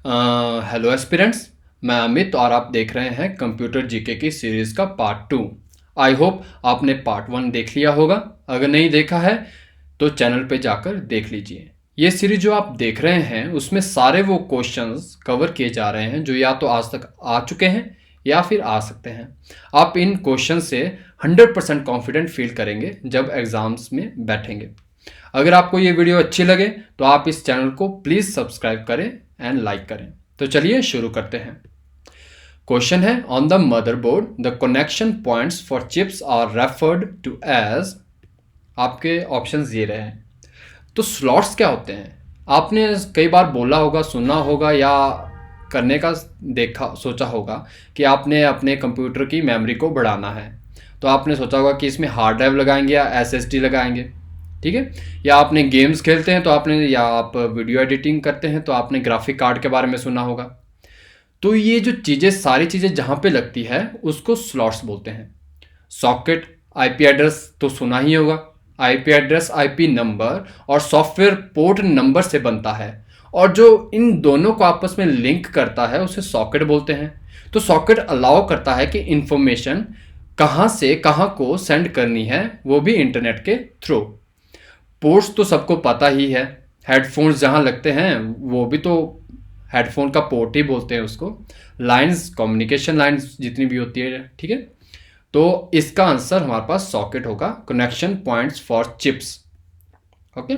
Hello aspirants, मैं अमित और आप देख रहे हैं कंप्यूटर जीके की सीरीज़ का पार्ट 2। आई होप आपने पार्ट 1 देख लिया होगा। अगर नहीं देखा है तो चैनल पे जाकर देख लीजिए। ये सीरीज जो आप देख रहे हैं उसमें सारे वो क्वेश्चंस कवर किए जा रहे हैं जो या तो आज तक आ चुके हैं या फिर आ सकते हैं। आप इन क्वेश्चन से 100% कॉन्फिडेंट फील करेंगे जब एग्ज़ाम्स में बैठेंगे। अगर आपको ये वीडियो अच्छी लगे तो आप इस चैनल को प्लीज़ सब्सक्राइब करें एंड लाइक करें। तो चलिए शुरू करते हैं। क्वेश्चन है, on the motherboard the connection points for chips are referred to as. आपके ऑप्शंस ये रहे हैं। तो स्लॉट्स क्या होते हैं? आपने कई बार बोला होगा, सुना होगा या करने का सोचा होगा कि आपने अपने कंप्यूटर की मेमोरी को बढ़ाना है। तो आपने सोचा होगा कि इसमें हार्ड ड्राइव लगाएंगे या एसएसडी लगाएंगे, ठीक है। या आपने गेम्स खेलते हैं तो आपने, या आप वीडियो एडिटिंग करते हैं तो आपने ग्राफिक कार्ड के बारे में सुना होगा। तो ये जो चीज़ें, सारी चीज़ें जहाँ पे लगती है उसको स्लॉट्स बोलते हैं। सॉकेट, आईपी एड्रेस तो सुना ही होगा। आईपी एड्रेस आईपी नंबर और सॉफ्टवेयर पोर्ट नंबर से बनता है, और जो इन दोनों को आपस में लिंक करता है उसे सॉकेट बोलते हैं। तो सॉकेट अलाउ करता है कि इंफॉर्मेशन कहाँ से कहाँ को सेंड करनी है, वो भी इंटरनेट के थ्रू। पोर्ट्स तो सबको पता ही है। हेडफोन्स जहाँ लगते हैं वो भी तो हेडफोन का पोर्ट ही बोलते हैं उसको। लाइंस, कम्युनिकेशन लाइंस जितनी भी होती है, ठीक है। तो इसका आंसर हमारे पास सॉकेट होगा, connection points for chips. Okay,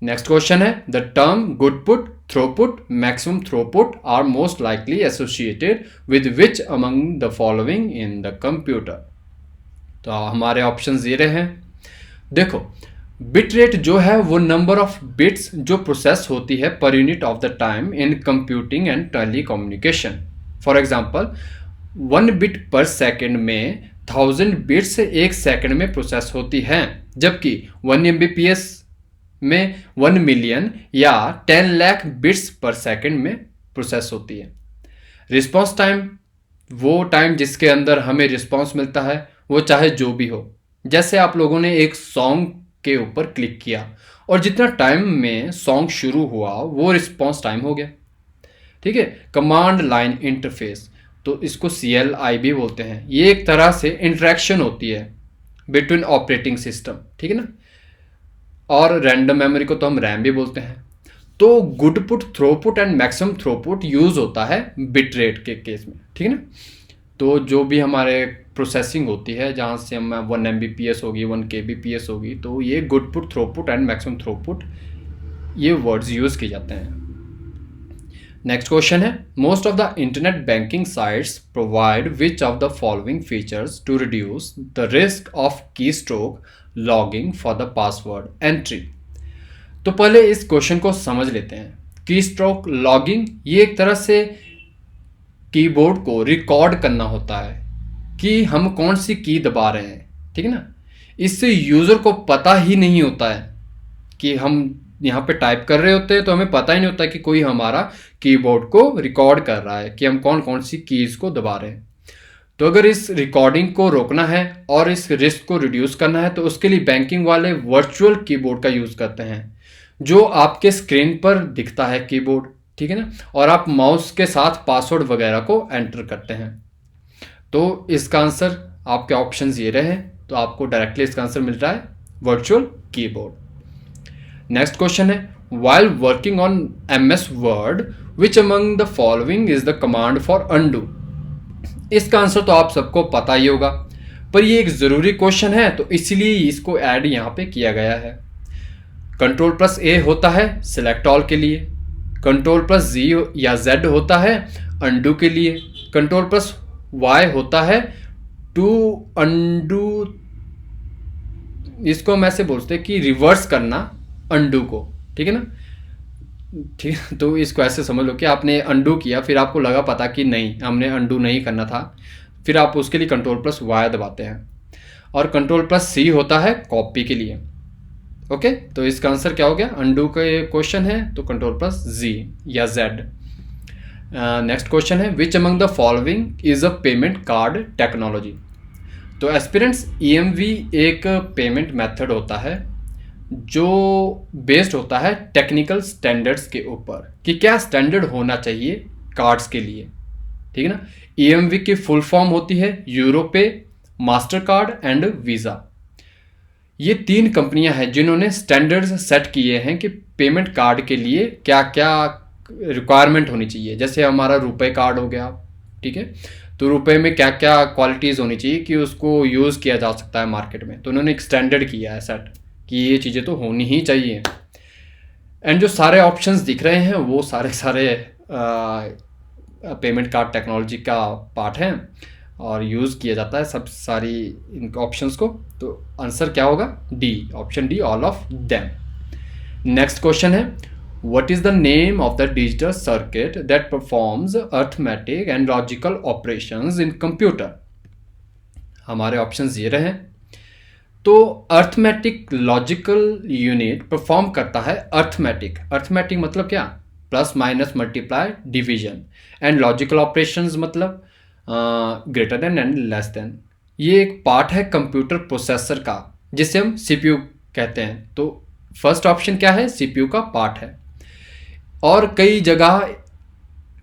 next question है, the term goodput, throughput, maximum throughput are most likely associated with which among the following in the computer. तो हमारे ऑप्शंस ये रहे हैं। देखो, बिट रेट जो है वो नंबर ऑफ बिट्स जो प्रोसेस होती है per unit of the time in computing and telecommunication. For example, 1 bit per second में 1000 बिट्स एक सेकेंड में प्रोसेस होती हैं, जबकि 1 MBPS में 1 मिलियन या 10 लाख बिट्स पर सेकेंड में प्रोसेस होती है। रिस्पॉन्स टाइम, वो टाइम जिसके अंदर हमें रिस्पॉन्स मिलता है, वो चाहे जो भी हो। जैसे आप लोगों ने एक सॉन्ग के ऊपर क्लिक किया और जितना टाइम में सॉन्ग शुरू हुआ वो रिस्पॉन्स टाइम हो गया, ठीक है। कमांड लाइन इंटरफेस, तो इसको CLI भी बोलते हैं। ये एक तरह से इंटरेक्शन होती है बिटवीन ऑपरेटिंग सिस्टम, ठीक है ना। और रैंडम मेमोरी को तो हम रैम भी बोलते हैं। तो goodput, throughput and maximum throughput use होता है बिट रेट के केस में, ठीक है ना। तो जो भी हमारे प्रोसेसिंग होती है जहाँ से हम 1 MBPS होगी, 1 kbps होगी, तो ये goodput, throughput and maximum throughput ये वर्ड्स यूज़ किए जाते हैं। नेक्स्ट क्वेश्चन है, most of the internet banking sites provide which of the following features to reduce the risk of keystroke logging for the password entry. तो पहले इस question को समझ लेते हैं। की स्ट्रोक लॉगिंग ये एक तरह से कीबोर्ड को रिकॉर्ड करना होता है कि हम कौन सी की दबा रहे हैं, ठीक है ना। इससे यूज़र को पता ही नहीं होता है कि हम यहाँ पे टाइप कर रहे होते हैं, तो हमें पता ही नहीं होता कि कोई हमारा कीबोर्ड को रिकॉर्ड कर रहा है कि हम कौन कौन सी कीज़ को दबा रहे हैं। तो अगर इस रिकॉर्डिंग को रोकना है और इस रिस्क को रिड्यूस करना है तो उसके लिए बैंकिंग वाले वर्चुअल कीबोर्ड का यूज़ करते हैं, जो आपके स्क्रीन पर दिखता है कीबोर्ड, ठीक है ना। और आप माउस के साथ पासवर्ड वगैरह को एंटर करते हैं। तो इसका आंसर आपके ऑप्शंस ये रहे हैं, तो आपको डायरेक्टली इसका आंसर मिल रहा है वर्चुअल कीबोर्ड। नेक्स्ट क्वेश्चन है, while working on MS word which among the following is the command for undo. इसका आंसर तो आप सबको पता ही होगा, पर ये एक ज़रूरी क्वेश्चन है तो इसलिए इसको ऐड यहाँ पे किया गया है। Ctrl+A होता है सिलेक्ट ऑल के लिए, Ctrl+Z या Z होता है अनडू के लिए, Ctrl+Y होता है टू अनडू, इसको हम ऐसे बोलते हैं कि रिवर्स करना अनडू को, ठीक है ना। ठीक है, तो इसको ऐसे समझ लो कि आपने अनडू किया, फिर आपको लगा पता कि नहीं हमने अनडू नहीं करना था, फिर आप उसके लिए Ctrl+Y दबाते हैं। और Ctrl+C होता है कॉपी के लिए। ओके, तो इसका आंसर क्या हो गया? अनडू का क्वेश्चन है तो Ctrl+Z या Z। नेक्स्ट क्वेश्चन है, विच among the following is a payment card technology. तो एस्पिरेंट्स EMV एक पेमेंट मेथड होता है जो बेस्ड होता है टेक्निकल स्टैंडर्ड्स के ऊपर कि क्या स्टैंडर्ड होना चाहिए कार्ड्स के लिए, ठीक है ना। ईएमवी की फुल फॉर्म होती है Europay, master card and visa. ये 3 कंपनियां हैं जिन्होंने स्टैंडर्ड्स सेट किए हैं कि पेमेंट कार्ड के लिए क्या क्या रिक्वायरमेंट होनी चाहिए। जैसे हमारा रुपए कार्ड हो गया, ठीक है, तो रुपए में क्या क्या क्वालिटीज़ होनी चाहिए कि उसको यूज़ किया जा सकता है मार्केट में। तो उन्होंने एक स्टैंडर्ड किया है सेट कि ये चीज़ें तो होनी ही चाहिए। एंड जो सारे ऑप्शंस दिख रहे हैं वो सारे पेमेंट कार्ड टेक्नोलॉजी का पार्ट है और यूज़ किया जाता है सब सारी इन ऑप्शंस को। तो आंसर क्या होगा? D, option D, all of them. Next question है, what is the name of the digital circuit that performs arithmetic and logical operations in computer? हमारे ऑप्शंस ये रहे। तो अर्थमेटिक लॉजिकल यूनिट परफॉर्म करता है अर्थमेटिक। अर्थमेटिक मतलब क्या? Plus minus multiply division. And logical operations मतलब greater than and less than. ये एक पार्ट है कंप्यूटर प्रोसेसर का जिसे हम सीपीयू कहते हैं। तो फर्स्ट ऑप्शन क्या है? सीपीयू का पार्ट है। और कई जगह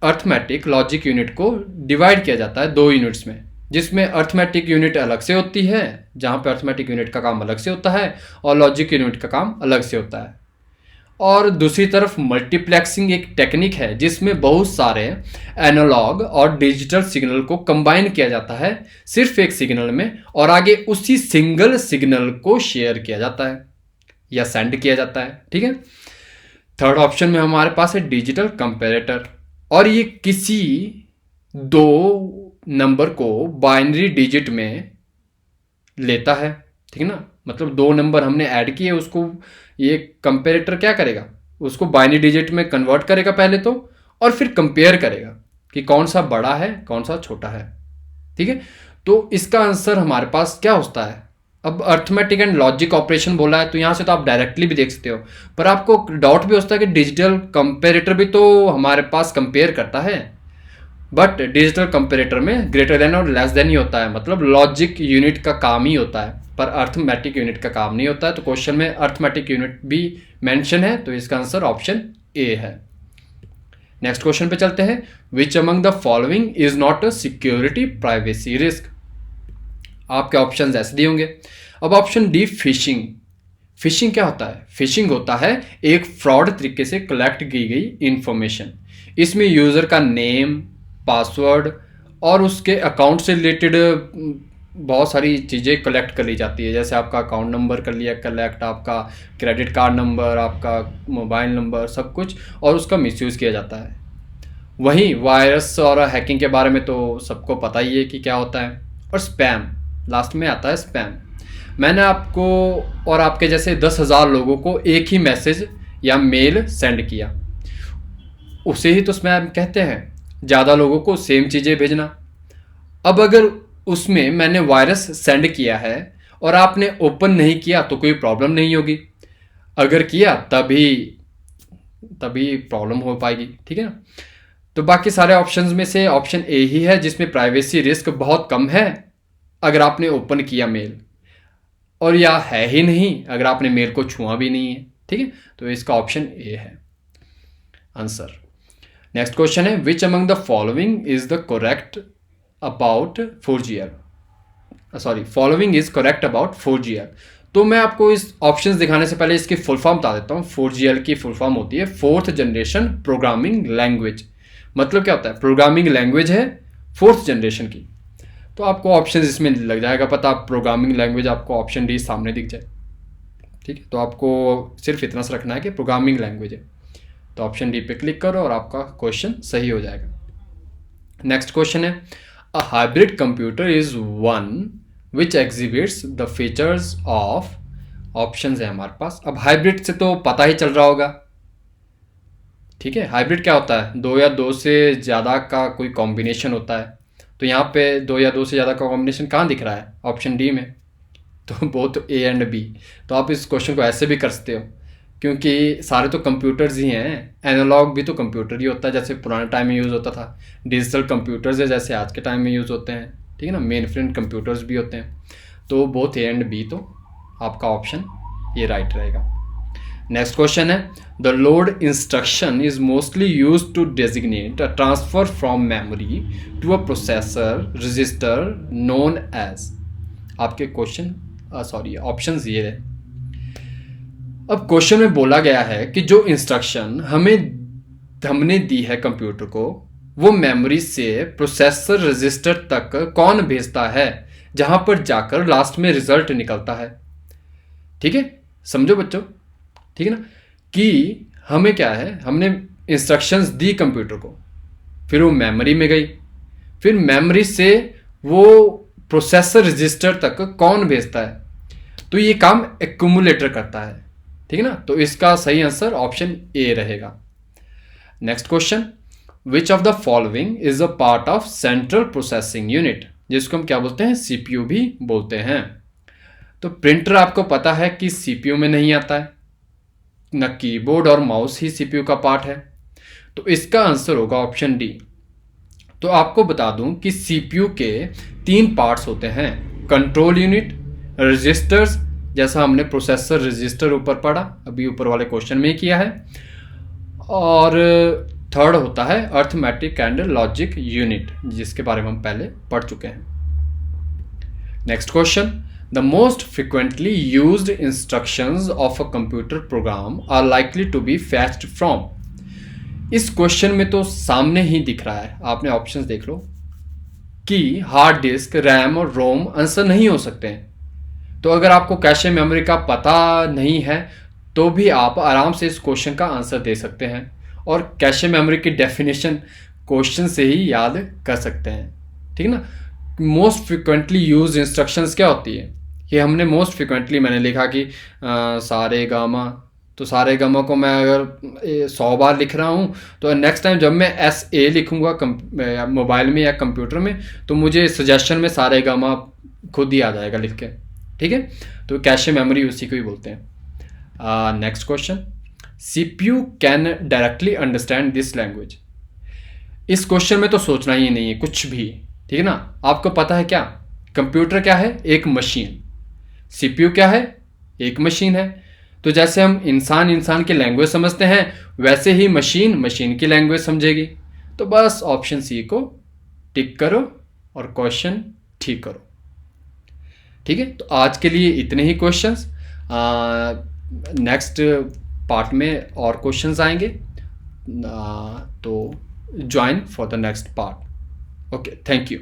अर्थमेटिक लॉजिक यूनिट को डिवाइड किया जाता है 2 यूनिट्स में, जिसमें अर्थमेटिक यूनिट अलग से होती है, जहाँ पे अर्थमेटिक यूनिट का काम अलग से होता है और लॉजिक यूनिट का काम अलग से होता है। और दूसरी तरफ मल्टीप्लेक्सिंग एक टेक्निक है जिसमें बहुत सारे एनालॉग और डिजिटल सिग्नल को कंबाइन किया जाता है सिर्फ एक सिग्नल में, और आगे उसी सिंगल सिग्नल को शेयर किया जाता है या सेंड किया जाता है, ठीक है। थर्ड ऑप्शन में हमारे पास है डिजिटल कंपैरेटर, और ये किसी 2 नंबर को बाइनरी डिजिट में लेता है, ठीक है ना। मतलब 2 नंबर हमने ऐड किए, उसको ये कंपैरेटर क्या करेगा? उसको बाइनरी डिजिट में कन्वर्ट करेगा पहले तो, और फिर कंपेयर करेगा कि कौन सा बड़ा है कौन सा छोटा है, ठीक है। तो इसका आंसर हमारे पास क्या होता है? अब अर्थमेटिक एंड लॉजिक ऑपरेशन बोला है तो यहाँ से तो आप डायरेक्टली भी देख सकते हो, पर आपको डाउट भी होता है कि डिजिटल कंपैरेटर भी तो हमारे पास कंपेयर करता है, बट डिजिटल कंपैरेटर में ग्रेटर देन और लेस देन ही होता है, मतलब लॉजिक यूनिट का काम ही होता है, पर अर्थमेटिक यूनिट का काम नहीं होता है। तो क्वेश्चन में अर्थमेटिक यूनिट भी मेंशन है, तो इसका आंसर ऑप्शन ए है। नेक्स्ट क्वेश्चन पे चलते हैं, विच among the following is not a security privacy risk? आपके ऑप्शंस ऐसे दिए होंगे। अब ऑप्शन डी, फिशिंग। फिशिंग क्या होता है? फिशिंग होता है एक फ्रॉड तरीके से कलेक्ट की गई इंफॉर्मेशन। इसमें यूजर का नेम, पासवर्ड और उसके अकाउंट से रिलेटेड बहुत सारी चीज़ें कलेक्ट कर ली जाती है। जैसे आपका अकाउंट नंबर कर लिया कलेक्ट, आपका क्रेडिट कार्ड नंबर, आपका मोबाइल नंबर, सब कुछ, और उसका मिसयूज़ किया जाता है। वहीं वायरस और हैकिंग के बारे में तो सबको पता ही है कि क्या होता है। और स्पैम, लास्ट में आता है स्पैम। मैंने आपको और आपके जैसे 10,000 लोगों को एक ही मैसेज या मेल सेंड किया, उसे ही तो स्पैम कहते हैं। ज़्यादा लोगों को सेम चीज़ें भेजना। अब अगर उसमें मैंने वायरस सेंड किया है और आपने ओपन नहीं किया तो कोई प्रॉब्लम नहीं होगी, अगर किया तभी प्रॉब्लम हो पाएगी, ठीक है ना। तो बाकी सारे ऑप्शंस में से ऑप्शन ए ही है जिसमें प्राइवेसी रिस्क बहुत कम है अगर आपने ओपन किया मेल, और या है ही नहीं अगर आपने मेल को छुआ भी नहीं है, ठीक है। तो इसका ऑप्शन ए है आंसर। नेक्स्ट क्वेश्चन है, विच among the following is the correct about 4GL? Sorry, following is correct about 4GL। तो मैं आपको इस ऑप्शंस दिखाने से पहले इसकी फुल फॉर्म बता देता हूँ। 4GL की फुल फॉर्म होती है 4th जनरेशन प्रोग्रामिंग लैंग्वेज। मतलब क्या होता है? प्रोग्रामिंग लैंग्वेज है 4th जनरेशन की। तो आपको ऑप्शन इसमें लग जाएगा पता, प्रोग्रामिंग लैंग्वेज आपको ऑप्शन डी सामने दिख जाए, ठीक है। तो आपको सिर्फ इतना सा रखना है कि प्रोग्रामिंग लैंग्वेज है, तो ऑप्शन डी पे क्लिक करो और आपका क्वेश्चन सही हो जाएगा। नेक्स्ट क्वेश्चन है, a hybrid computer is one which exhibits the features of, options है हमारे पास। अब हाइब्रिड से तो पता ही चल रहा होगा, ठीक है। हाइब्रिड क्या होता है? 2 या 2 से ज़्यादा का कोई कॉम्बिनेशन होता है। तो यहाँ पे 2 या 2 से ज़्यादा का कॉम्बिनेशन कहाँ दिख रहा है? ऑप्शन डी में। तो बोथ ए एंड बी। तो आप इस क्वेश्चन को ऐसे भी कर सकते हो, क्योंकि सारे तो कंप्यूटर्स ही हैं। एनालॉग भी तो कंप्यूटर ही होता है, जैसे पुराने टाइम में यूज़ होता था। डिजिटल कंप्यूटर्स है जैसे आज के टाइम में यूज़ होते हैं, ठीक है ना। मेन फ्रेम कंप्यूटर्स भी होते हैं। तो बोथ ए एंड बी, तो आपका ऑप्शन ये राइट रहेगा। नेक्स्ट क्वेश्चन है, the load instruction is mostly use to designate a transfer from memory to a processor register known as. आपके क्वेश्चन ऑप्शंस ये है। अब क्वेश्चन में बोला गया है कि जो इंस्ट्रक्शन हमने दी है कंप्यूटर को, वो मेमोरी से प्रोसेसर रजिस्टर तक कौन भेजता है, जहां पर जाकर लास्ट में रिजल्ट निकलता है। ठीक है, समझो बच्चों, ठीक है ना, कि हमें क्या है, हमने इंस्ट्रक्शंस दी कंप्यूटर को, फिर वो मेमोरी में गई, फिर मेमोरी से वो प्रोसेसर रजिस्टर तक कौन भेजता है, तो ये काम एक्यूमुलेटर करता है। ठीक है ना, तो इसका सही आंसर ऑप्शन ए रहेगा। Next question, which of the following is a part of central processing unit, जिसको हम क्या बोलते हैं, सीपीयू भी बोलते हैं। तो प्रिंटर आपको पता है कि सीपीयू में नहीं आता है, न कीबोर्ड और माउस ही सीपीयू का पार्ट है, तो इसका आंसर होगा ऑप्शन डी। तो आपको बता दूं कि सीपीयू के 3 पार्ट्स होते हैं, कंट्रोल यूनिट, रजिस्टर्स, जैसा हमने प्रोसेसर रजिस्टर ऊपर पढ़ा, अभी ऊपर वाले क्वेश्चन में ही किया है, और थर्ड होता है अर्थमेटिक एंड लॉजिक यूनिट, जिसके बारे में हम पहले पढ़ चुके हैं। Next question, the most frequently used instructions of a computer program are likely to be fetched from. इस क्वेश्चन में तो सामने ही दिख रहा है, आपने ऑप्शंस देख लो, कि हार्ड डिस्क, रैम और रोम आंसर नहीं हो सकते हैं। तो अगर आपको कैशे मेमोरी का पता नहीं है तो भी आप आराम से इस क्वेश्चन का आंसर दे सकते हैं, और कैशे मेमोरी की डेफिनेशन क्वेश्चन से ही याद कर सकते हैं। ठीक है ना, मोस्ट फ्रिक्वेंटली यूज इंस्ट्रक्शंस क्या होती है, कि हमने मोस्ट फ्रिक्वेंटली, मैंने लिखा कि सारे गामा, तो सारे गामा को मैं अगर 100 बार लिख रहा हूँ, तो नेक्स्ट टाइम जब मैं SA लिखूँगा मोबाइल में या कंप्यूटर में, तो मुझे सजेशन में सारे गामा खुद ही आ जाएगा लिख के। ठीक है, तो कैशे मेमोरी उसी को ही बोलते हैं। Next question, CPU can directly understand this language. इस क्वेश्चन में तो सोचना ही नहीं है कुछ भी। ठीक है ना, आपको पता है क्या, कंप्यूटर क्या है, एक मशीन, CPU क्या है, एक मशीन है। तो जैसे हम इंसान की लैंग्वेज समझते हैं, वैसे ही मशीन की लैंग्वेज समझेगी। तो बस ऑप्शन सी को टिक करो और क्वेश्चन ठीक करो। ठीक है, तो आज के लिए इतने ही क्वेश्चंस। नेक्स्ट पार्ट में और क्वेश्चंस आएंगे, तो join for the next part. Okay, thank you.